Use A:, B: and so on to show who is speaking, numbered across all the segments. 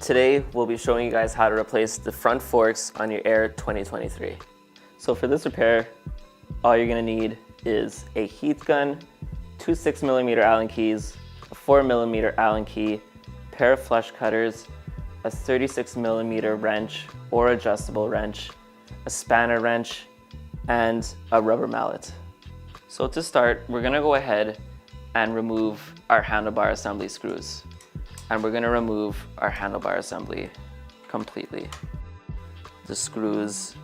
A: Today, we'll be showing you guys how to replace the front forks on your Air 2023. So for this repair, all you're gonna need is a heat gun, two 6mm Allen keys, a 4mm Allen key, pair of flush cutters, a 36mm wrench or adjustable wrench, a spanner wrench, and a rubber mallet. So to start, we're gonna go ahead and remove our handlebar assembly screws. And we're gonna remove our handlebar assembly completely. The screws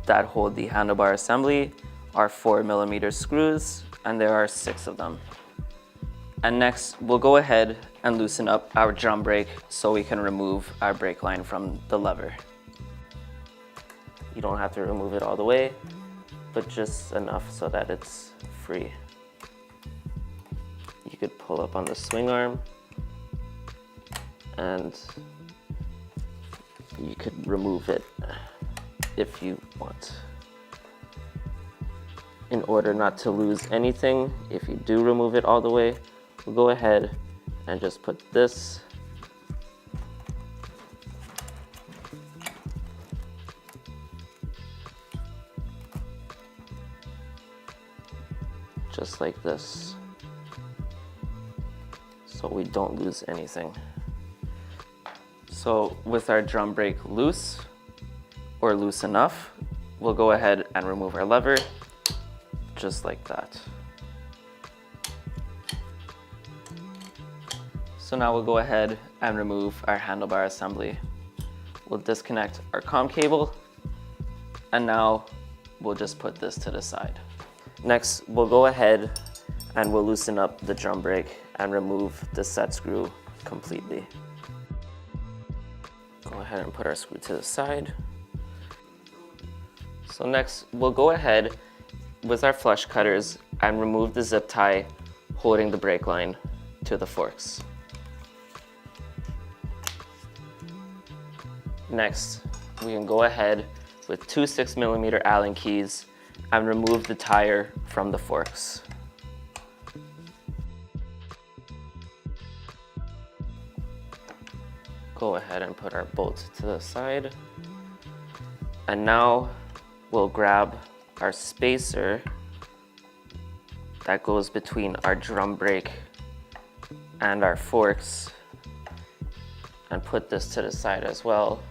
A: that hold the handlebar assembly are 4mm screws, and there are 6 of them. And next, we'll go ahead and loosen up our drum brake so we can remove our brake line from the lever. You don't have to remove it all the way, but just enough so that it's free. You could pull up on the swing arm, and you could remove it if you want. In order not to lose anything, if you do remove it all the way, we'll go ahead and just put this just like this, so we don't lose anything. So with our drum brake loose, or loose enough, we'll go ahead and remove our lever, just like that. So now we'll go ahead and remove our handlebar assembly. We'll disconnect our COM cable, and now we'll just put this to the side. Next, we'll go ahead and we'll loosen up the drum brake and remove the set screw completely. Go ahead and put our screw to the side. So next, we'll go ahead with our flush cutters and remove the zip tie holding the brake line to the forks. Next, we can go ahead with two 6mm Allen keys and remove the tire from the forks. Go ahead and put our bolts to the side. And now we'll grab our spacer that goes between our drum brake and our forks and put this to the side as well.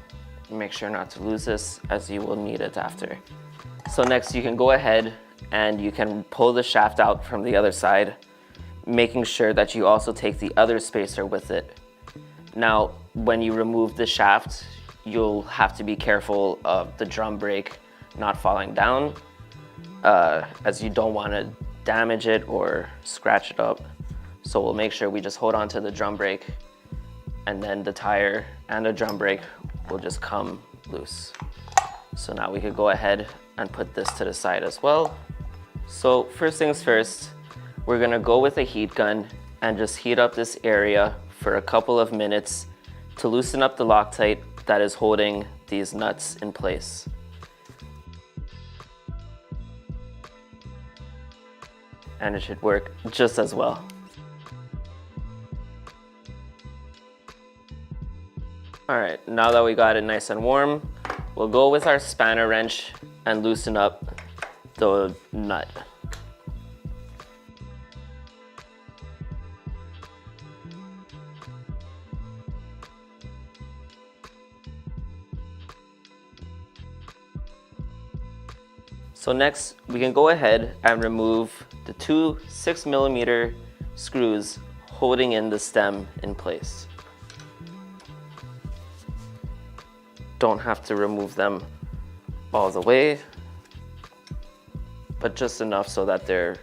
A: Make sure not to lose this, as you will need it after. So next, you can go ahead and you can pull the shaft out from the other side, making sure that you also take the other spacer with it. Now, when you remove the shaft, you'll have to be careful of the drum brake not falling down, as you don't want to damage it or scratch it up. So we'll make sure we just hold on to the drum brake, and then the tire and the drum brake will just come loose. So now we could go ahead and put this to the side as well. So first things first, we're gonna go with a heat gun and just heat up this area for a couple of minutes to loosen up the Loctite that is holding these nuts in place. And it should work just as well. All right, now that we got it nice and warm, we'll go with our spanner wrench and loosen up the nut. So next, we can go ahead and remove the two 6mm screws holding in the stem in place. Don't have to remove them all the way, but just enough so that they're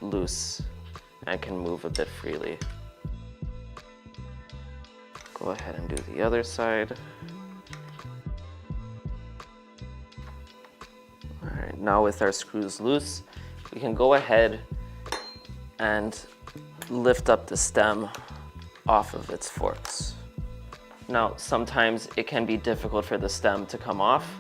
A: loose and can move a bit freely. Go ahead and do the other side. All right, now with our screws loose, we can go ahead and lift up the stem off of its forks. Now, sometimes it can be difficult for the stem to come off.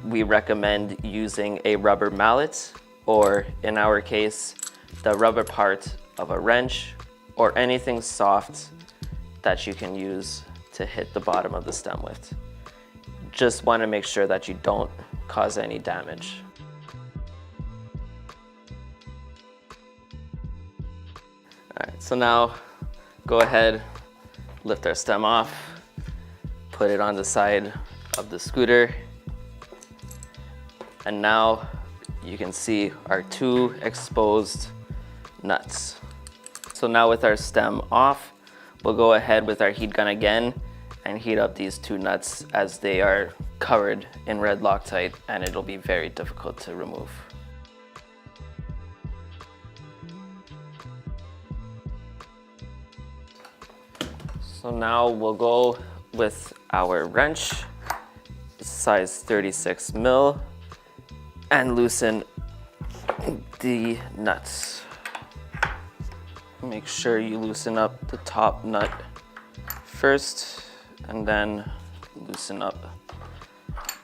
A: We recommend using a rubber mallet, or in our case, the rubber part of a wrench or anything soft that you can use to hit the bottom of the stem with. Just want to make sure that you don't cause any damage. All right, so now go ahead, lift our stem off, put it on the side of the scooter, and now you can see our two exposed nuts. So now with our stem off, we'll go ahead with our heat gun again and heat up these two nuts as they are covered in red Loctite, and it'll be very difficult to remove. So now we'll go with our wrench, size 36 mil, and loosen the nuts. Make sure you loosen up the top nut first, and then loosen up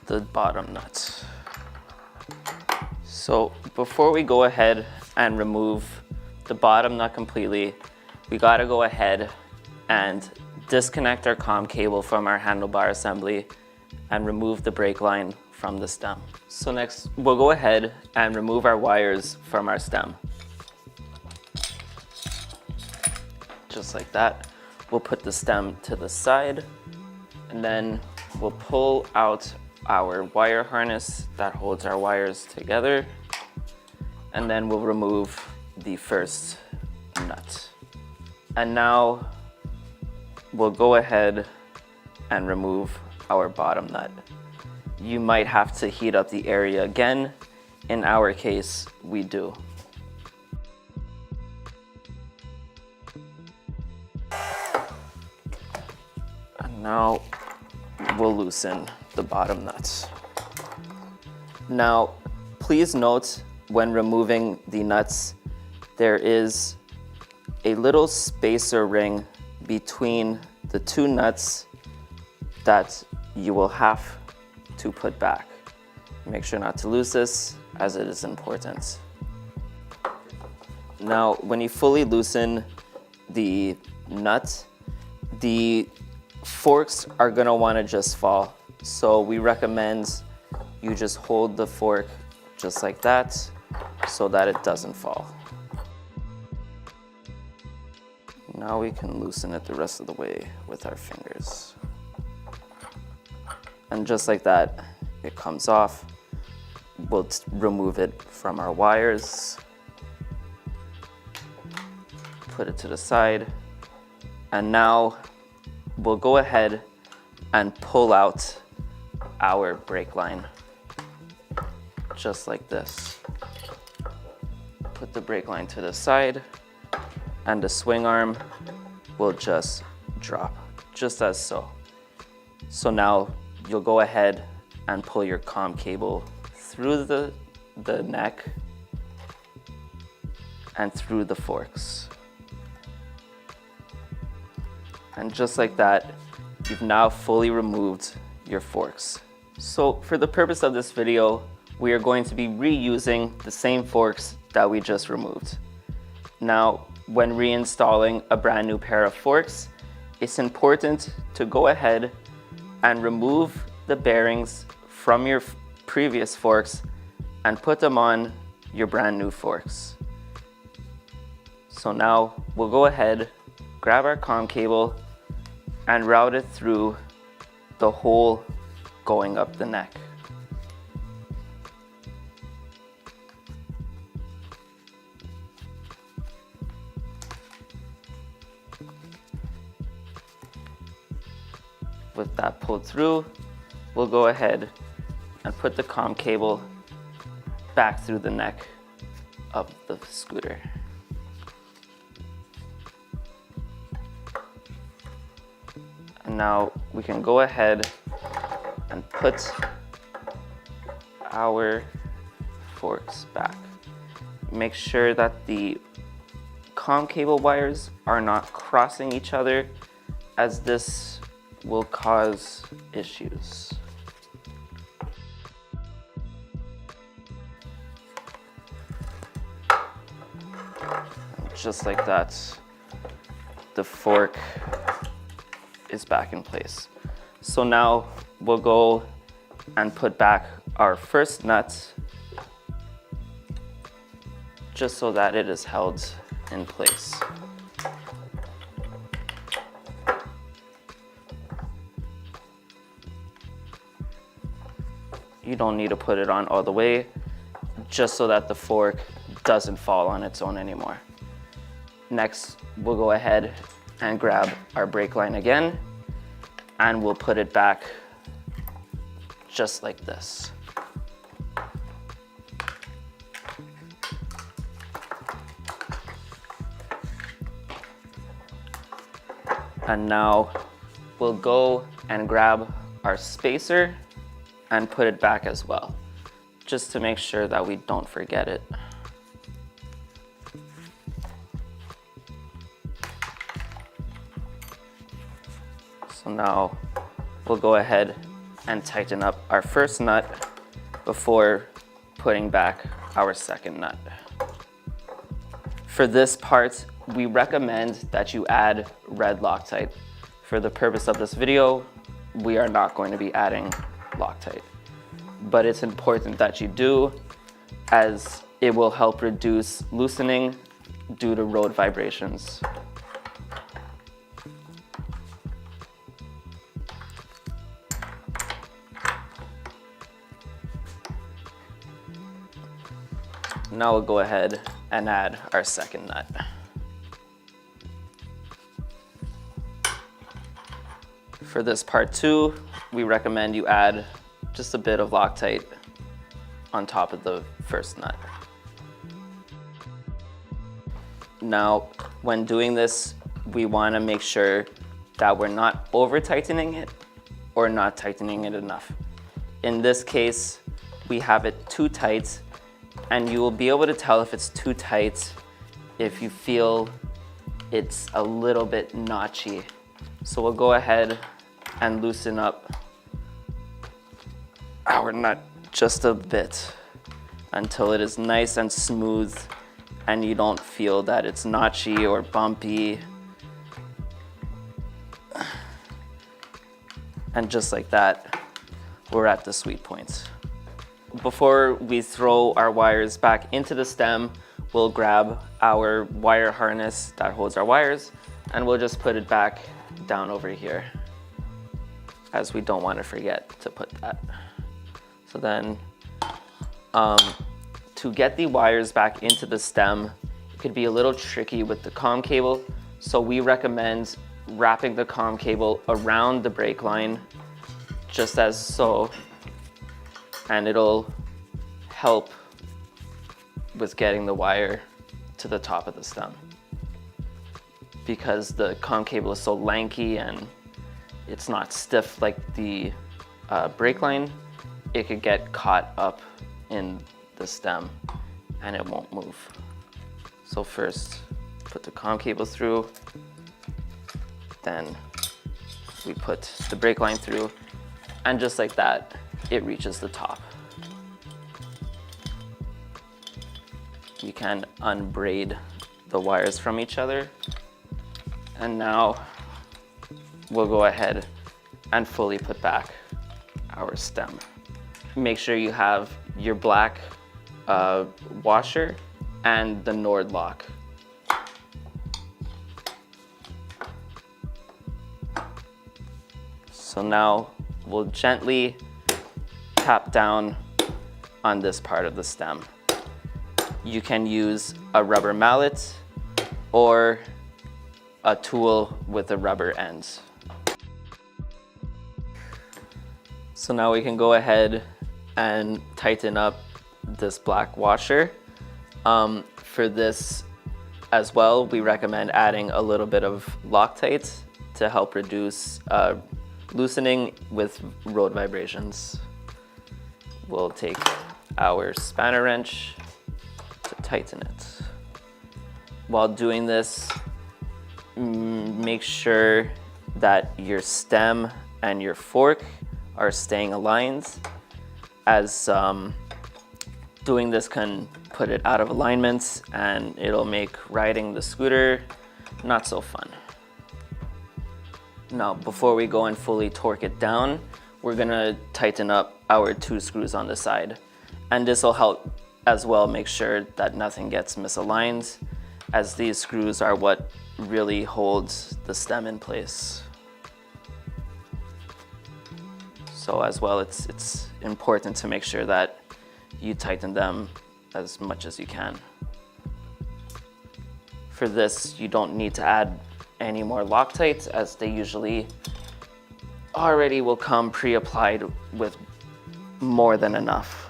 A: the bottom nut. So before we go ahead and remove the bottom nut completely, we gotta go ahead and disconnect our comm cable from our handlebar assembly and remove the brake line from the stem. So next, we'll go ahead and remove our wires from our stem. Just like that. We'll put the stem to the side, and then we'll pull out our wire harness that holds our wires together, and then we'll remove the first nut. And now we'll go ahead and remove our bottom nut. You might have to heat up the area again. In our case, we do. And now we'll loosen the bottom nuts. Now, please note when removing the nuts, there is a little spacer ring between the two nuts that you will have to put back. Make sure not to lose this, as it is important. Now, when you fully loosen the nut, the forks are gonna wanna just fall. So we recommend you just hold the fork just like that so that it doesn't fall. Now we can loosen it the rest of the way with our fingers. And just like that, it comes off. We'll remove it from our wires, put it to the side, and now we'll go ahead and pull out our brake line, just like this. Put the brake line to the side, and the swing arm will just drop, just as so. So now you'll go ahead and pull your comm cable through the neck and through the forks. And just like that, you've now fully removed your forks. So for the purpose of this video, we are going to be reusing the same forks that we just removed. Now, when reinstalling a brand new pair of forks, it's important to go ahead and remove the bearings from your previous forks and put them on your brand new forks. So now we'll go ahead, grab our comm cable, and route it through the hole going up the neck. With that pulled through, we'll go ahead and put the comm cable back through the neck of the scooter. And now we can go ahead and put our forks back. Make sure that the comm cable wires are not crossing each other, as this will cause issues. Just like that, the fork is back in place. So now we'll go and put back our first nut just so that it is held in place. You don't need to put it on all the way, just so that the fork doesn't fall on its own anymore. Next, we'll go ahead and grab our brake line again, and we'll put it back just like this. And now we'll go and grab our spacer and put it back as well, just to make sure that we don't forget it. So now we'll go ahead and tighten up our first nut before putting back our second nut. For this part, we recommend that you add red Loctite. For the purpose of this video, we are not going to be adding Loctite, but it's important that you do, as it will help reduce loosening due to road vibrations. Now we'll go ahead and add our second nut. For this part too, we recommend you add just a bit of Loctite on top of the first nut. Now, when doing this, we want to make sure that we're not over tightening it or not tightening it enough. In this case, we have it too tight, and you will be able to tell if it's too tight if you feel it's a little bit notchy. So we'll go ahead and loosen up our nut just a bit until it is nice and smooth and you don't feel that it's notchy or bumpy. And just like that, we're at the sweet point. Before we throw our wires back into the stem, we'll grab our wire harness that holds our wires, and we'll just put it back down over here, as we don't want to forget to put that. So then, to get the wires back into the stem, it could be a little tricky with the comm cable, so we recommend wrapping the comm cable around the brake line, just as so, and it'll help with getting the wire to the top of the stem. Because the comm cable is so lanky and it's not stiff like the brake line, it could get caught up in the stem and it won't move. So first, put the comm cable through, then we put the brake line through, and just like that, it reaches the top. You can unbraid the wires from each other. And now we'll go ahead and fully put back our stem. Make sure you have your black washer and the Nord lock. So now we'll gently tap down on this part of the stem. You can use a rubber mallet or a tool with a rubber end. So now we can go ahead and tighten up this black washer. For this as well, we recommend adding a little bit of Loctite to help reduce loosening with road vibrations. We'll take our spanner wrench to tighten it. While doing this, make sure that your stem and your fork are staying aligned, as doing this can put it out of alignment and it'll make riding the scooter not so fun. Now, before we go and fully torque it down, we're gonna tighten up our 2 screws on the side. And this will help as well make sure that nothing gets misaligned, as these screws are what really holds the stem in place. So as well, it's important to make sure that you tighten them as much as you can. For this, you don't need to add any more Loctite, as they usually already will come pre-applied with more than enough.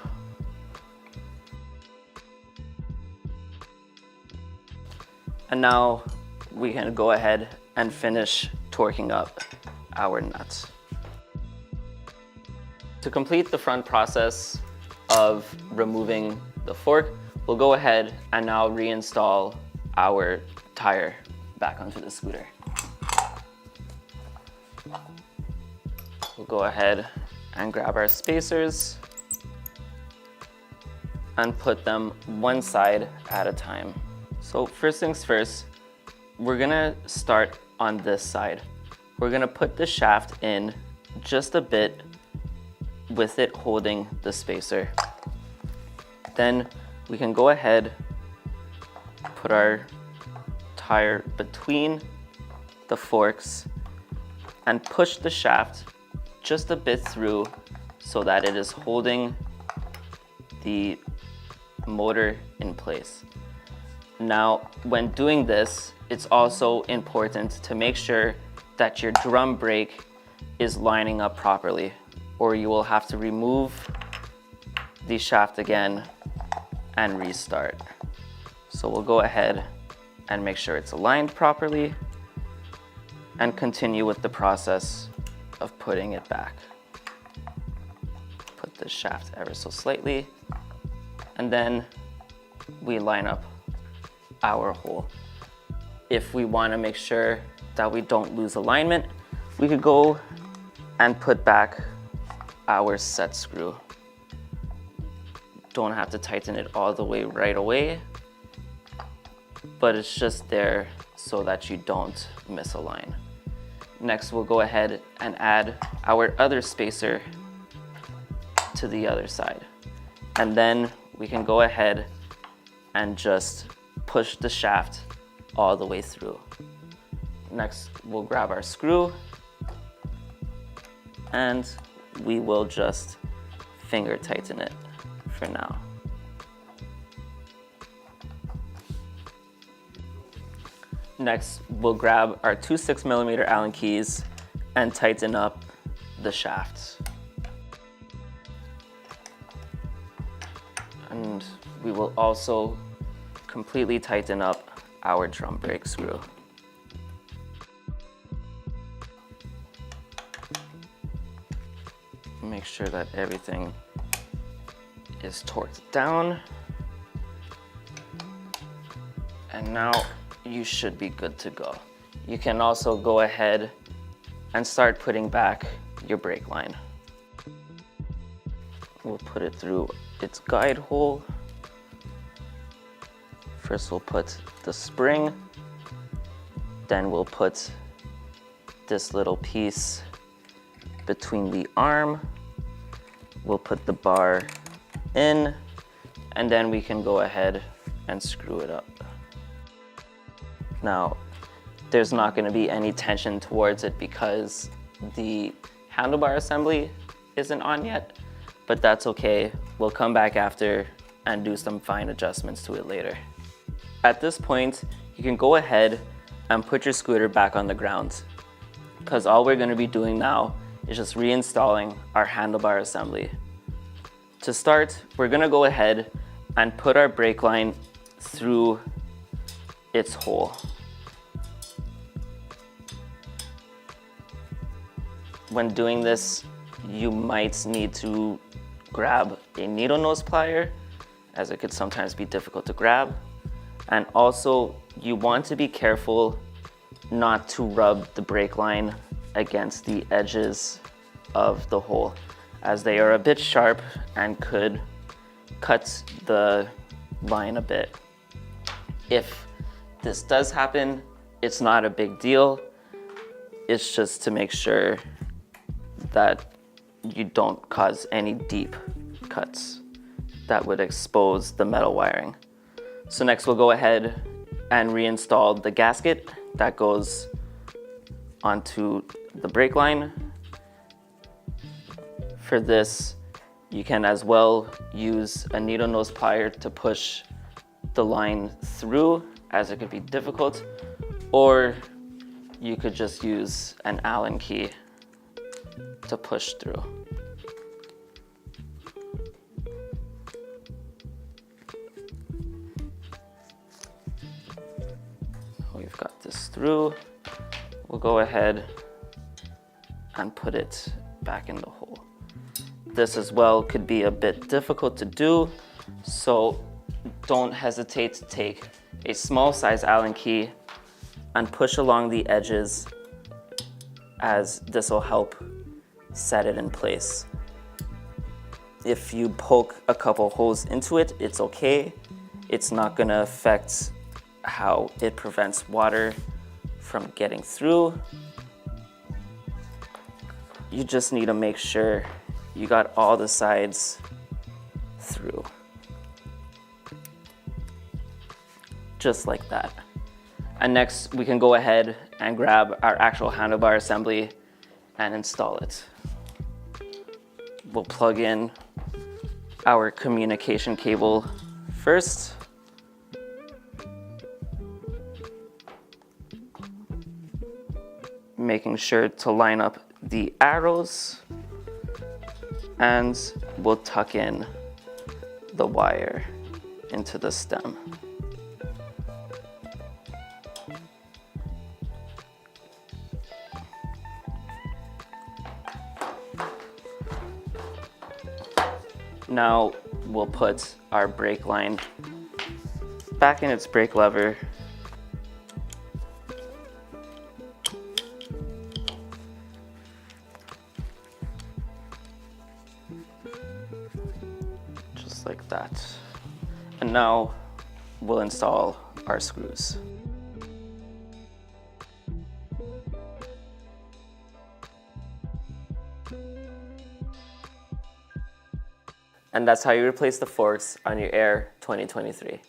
A: And now we can go ahead and finish torquing up our nuts. To complete the front process of removing the fork, we'll go ahead and now reinstall our tire back onto the scooter. We'll go ahead and grab our spacers and put them one side at a time. So first things first, we're gonna start on this side. We're gonna put the shaft in just a bit with it holding the spacer. Then we can go ahead, put our tire between the forks and push the shaft just a bit through so that it is holding the motor in place. Now, when doing this, it's also important to make sure that your drum brake is lining up properly, or you will have to remove the shaft again and restart. So we'll go ahead and make sure it's aligned properly and continue with the process of putting it back. Put the shaft ever so slightly, and then we line up our hole. If we want to make sure that we don't lose alignment, we could go and put back our set screw. Don't have to tighten it all the way right away, but it's just there so that you don't misalign. Next, we'll go ahead and add our other spacer to the other side. And then we can go ahead and just push the shaft all the way through. Next, we'll grab our screw and we will just finger tighten it for now. Next, we'll grab our 2 6mm Allen keys and tighten up the shafts. And we will also completely tighten up our drum brake screw. Make sure that everything is torqued down. And now you should be good to go. You can also go ahead and start putting back your brake line. We'll put it through its guide hole. First we'll put the spring, then we'll put this little piece between the arm. We'll put the bar in, and then we can go ahead and screw it up. Now, there's not going to be any tension towards it because the handlebar assembly isn't on yet, but that's okay. We'll come back after and do some fine adjustments to it later. At this point, you can go ahead and put your scooter back on the ground, because all we're going to be doing now is just reinstalling our handlebar assembly. To start, we're going to go ahead and put our brake line through its hole. When doing this, you might need to grab a needle nose plier, as it could sometimes be difficult to grab. And also, you want to be careful not to rub the brake line against the edges of the hole, as they are a bit sharp and could cut the line a bit. If this does happen, it's not a big deal. It's just to make sure that you don't cause any deep cuts that would expose the metal wiring. So next we'll go ahead and reinstall the gasket that goes onto the brake line. For this, you can as well use a needle nose plier to push the line through, as it could be difficult, or you could just use an Allen key to push through. We've got this through. We'll go ahead and put it back in the hole. This as well could be a bit difficult to do, so don't hesitate to take a small size Allen key and push along the edges, as this will help set it in place. If you poke a couple holes into it, it's okay. It's not gonna affect how it prevents water from getting through. You just need to make sure you got all the sides through. Just like that. And next we can go ahead and grab our actual handlebar assembly and install it. We'll plug in our communication cable first. Making sure to line up the arrows, and we'll tuck in the wire into the stem. Now we'll put our brake line back in its brake lever. Just like that. And now we'll install our screws. And that's how you replace the forks on your Air 2023.